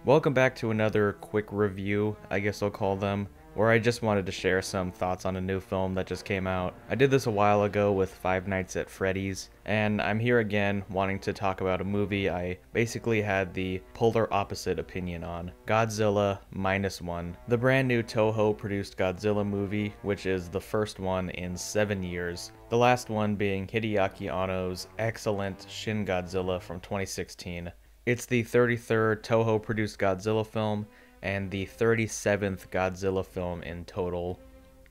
Welcome back to another quick review, I guess I'll call them, where I just wanted to share some thoughts on a new film that just came out. I did this a while ago with Five Nights at Freddy's, and I'm here again wanting to talk about a movie I basically had the polar opposite opinion on. Godzilla Minus One. The brand new Toho produced Godzilla movie, which is the first one in 7 years. The last one being Hideaki Anno's excellent Shin Godzilla from 2016. It's the 33rd Toho-produced Godzilla film, and the 37th Godzilla film in total.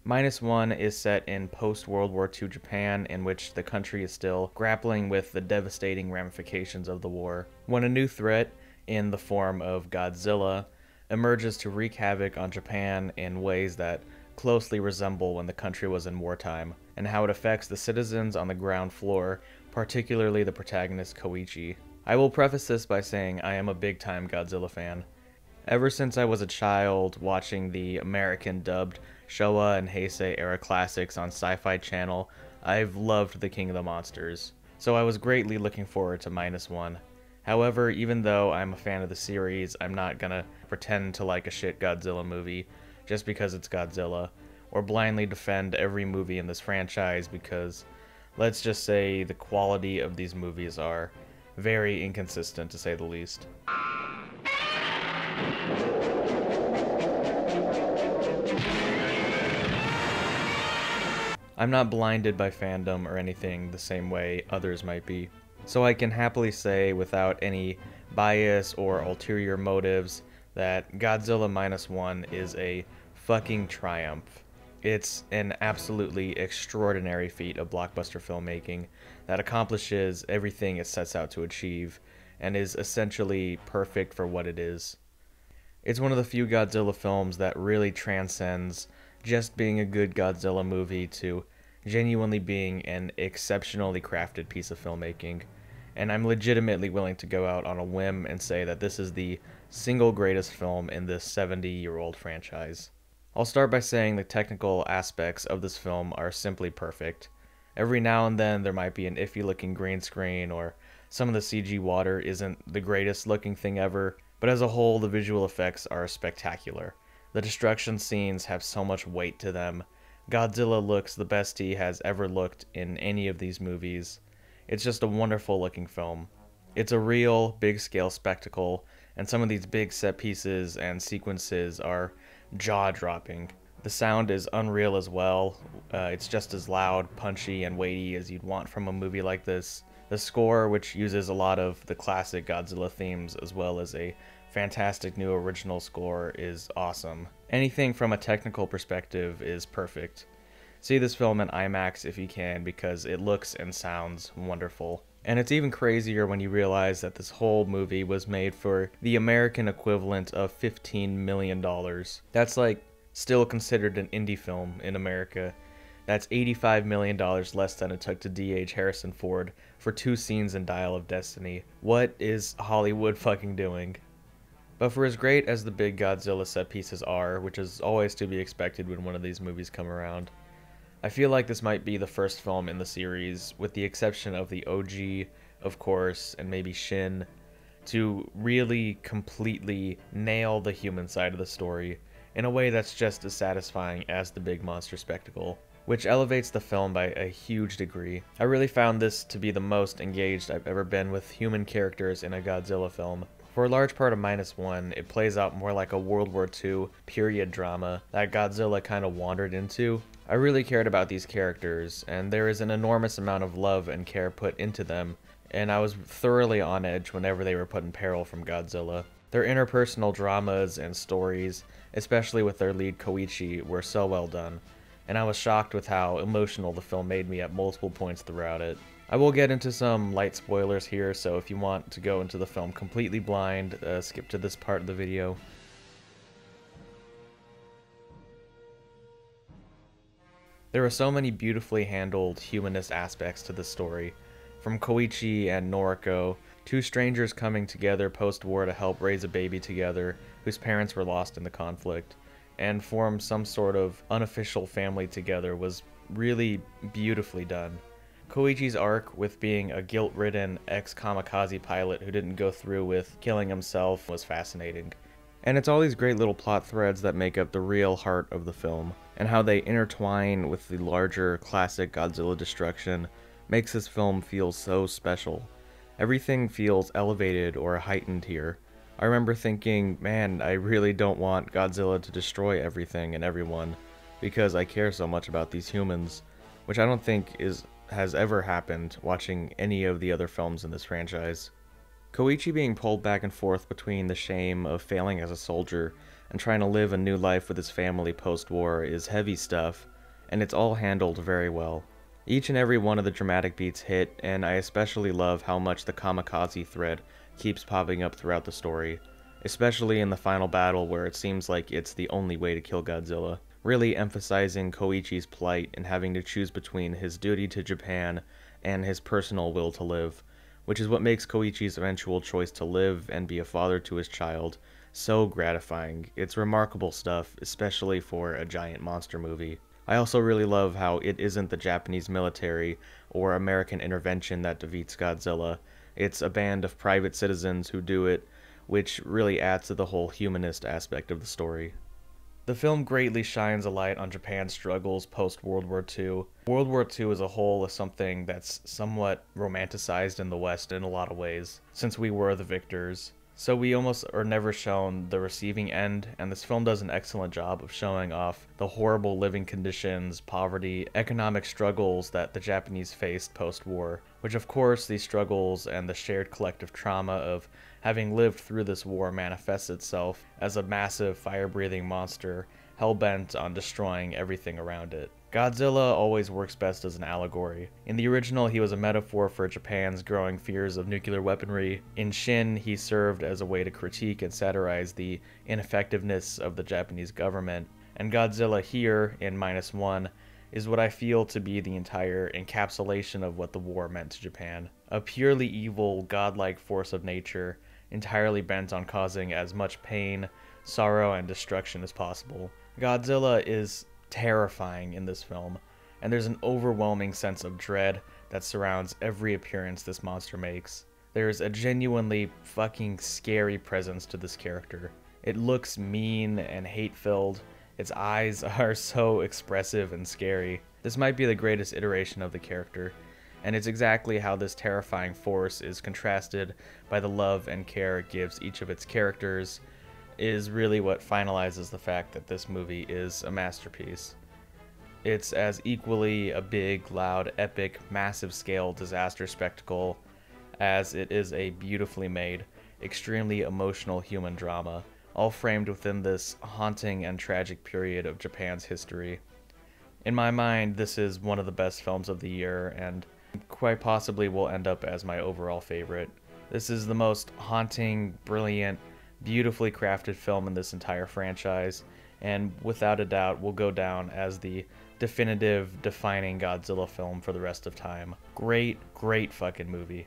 Minus One is set in post-World War II Japan, in which the country is still grappling with the devastating ramifications of the war, when a new threat, in the form of Godzilla, emerges to wreak havoc on Japan in ways that closely resemble when the country was in wartime, and how it affects the citizens on the ground floor, particularly the protagonist Koichi. I will preface this by saying I am a big-time Godzilla fan. Ever since I was a child watching the American dubbed Showa and Heisei era classics on Sci-Fi Channel, I've loved the King of the Monsters, so I was greatly looking forward to Minus One. However, even though I'm a fan of the series, I'm not gonna pretend to like a shit Godzilla movie just because it's Godzilla, or blindly defend every movie in this franchise because, let's just say, the quality of these movies are very inconsistent, to say the least. I'm not blinded by fandom or anything the same way others might be, so I can happily say without any bias or ulterior motives that Godzilla Minus One is a fucking triumph. It's an absolutely extraordinary feat of blockbuster filmmaking that accomplishes everything it sets out to achieve, and is essentially perfect for what it is. It's one of the few Godzilla films that really transcends just being a good Godzilla movie to genuinely being an exceptionally crafted piece of filmmaking, and I'm legitimately willing to go out on a whim and say that this is the single greatest film in this 70-year-old franchise. I'll start by saying the technical aspects of this film are simply perfect. Every now and then there might be an iffy looking green screen, or some of the CG water isn't the greatest looking thing ever, but as a whole the visual effects are spectacular. The destruction scenes have so much weight to them. Godzilla looks the best he has ever looked in any of these movies. It's just a wonderful looking film. It's a real big scale spectacle, and some of these big set pieces and sequences are jaw-dropping. The sound is unreal as well. It's just as loud, punchy, and weighty as you'd want from a movie like this. The score, which uses a lot of the classic Godzilla themes as well as a fantastic new original score, is awesome. Anything from a technical perspective is perfect. See this film in IMAX if you can, because it looks and sounds wonderful. And it's even crazier when you realize that this whole movie was made for the American equivalent of $15 million. That's like still considered an indie film in America. That's $85 million less than it took to de-age Harrison Ford for 2 scenes in Dial of Destiny. What is Hollywood fucking doing? But for as great as the big Godzilla set pieces are, which is always to be expected when one of these movies come around, I feel like this might be the first film in the series, with the exception of the OG, of course, and maybe Shin, to really completely nail the human side of the story in a way that's just as satisfying as the big monster spectacle, which elevates the film by a huge degree. I really found this to be the most engaged I've ever been with human characters in a Godzilla film. For a large part of Minus One, it plays out more like a World War II period drama that Godzilla kind of wandered into. I really cared about these characters, and there is an enormous amount of love and care put into them, and I was thoroughly on edge whenever they were put in peril from Godzilla. Their interpersonal dramas and stories, especially with their lead Koichi, were so well done, and I was shocked with how emotional the film made me at multiple points throughout it. I will get into some light spoilers here, so if you want to go into the film completely blind, skip to this part of the video. There are so many beautifully handled humanist aspects to this story, from Koichi and Noriko, 2 strangers coming together post-war to help raise a baby together whose parents were lost in the conflict, and form some sort of unofficial family together was really beautifully done. Koichi's arc with being a guilt-ridden ex-kamikaze pilot who didn't go through with killing himself was fascinating. And it's all these great little plot threads that make up the real heart of the film, and how they intertwine with the larger classic Godzilla destruction makes this film feel so special. Everything feels elevated or heightened here. I remember thinking, man, I really don't want Godzilla to destroy everything and everyone, because I care so much about these humans, which I don't think has ever happened watching any of the other films in this franchise. Koichi being pulled back and forth between the shame of failing as a soldier and trying to live a new life with his family post-war is heavy stuff, and it's all handled very well. Each and every one of the dramatic beats hit, and I especially love how much the kamikaze thread keeps popping up throughout the story, especially in the final battle where it seems like it's the only way to kill Godzilla, really emphasizing Koichi's plight and having to choose between his duty to Japan and his personal will to live, which is what makes Koichi's eventual choice to live and be a father to his child so gratifying. It's remarkable stuff, especially for a giant monster movie. I also really love how it isn't the Japanese military or American intervention that defeats Godzilla. It's a band of private citizens who do it, which really adds to the whole humanist aspect of the story. The film greatly shines a light on Japan's struggles post-World War II. World War II as a whole is something that's somewhat romanticized in the West in a lot of ways, since we were the victors. So we almost are never shown the receiving end, and this film does an excellent job of showing off the horrible living conditions, poverty, economic struggles that the Japanese faced post-war, which of course these struggles and the shared collective trauma of having lived through this war manifests itself as a massive fire-breathing monster hell-bent on destroying everything around it. Godzilla always works best as an allegory. In the original, he was a metaphor for Japan's growing fears of nuclear weaponry. In Shin, he served as a way to critique and satirize the ineffectiveness of the Japanese government. And Godzilla here, in -1, is what I feel to be the entire encapsulation of what the war meant to Japan. A purely evil, godlike force of nature, entirely bent on causing as much pain, sorrow, and destruction as possible. Godzilla is terrifying in this film, and there's an overwhelming sense of dread that surrounds every appearance this monster makes. There's a genuinely fucking scary presence to this character. It looks mean and hate-filled. Its eyes are so expressive and scary. This might be the greatest iteration of the character, and it's exactly how this terrifying force is contrasted by the love and care it gives each of its characters is really what finalizes the fact that this movie is a masterpiece. It's as equally a big, loud, epic, massive-scale disaster spectacle as it is a beautifully made, extremely emotional human drama, all framed within this haunting and tragic period of Japan's history. In my mind, this is one of the best films of the year, and quite possibly will end up as my overall favorite. This is the most haunting, brilliant, beautifully crafted film in this entire franchise, and without a doubt will go down as the definitive, defining Godzilla film for the rest of time. Great, great fucking movie.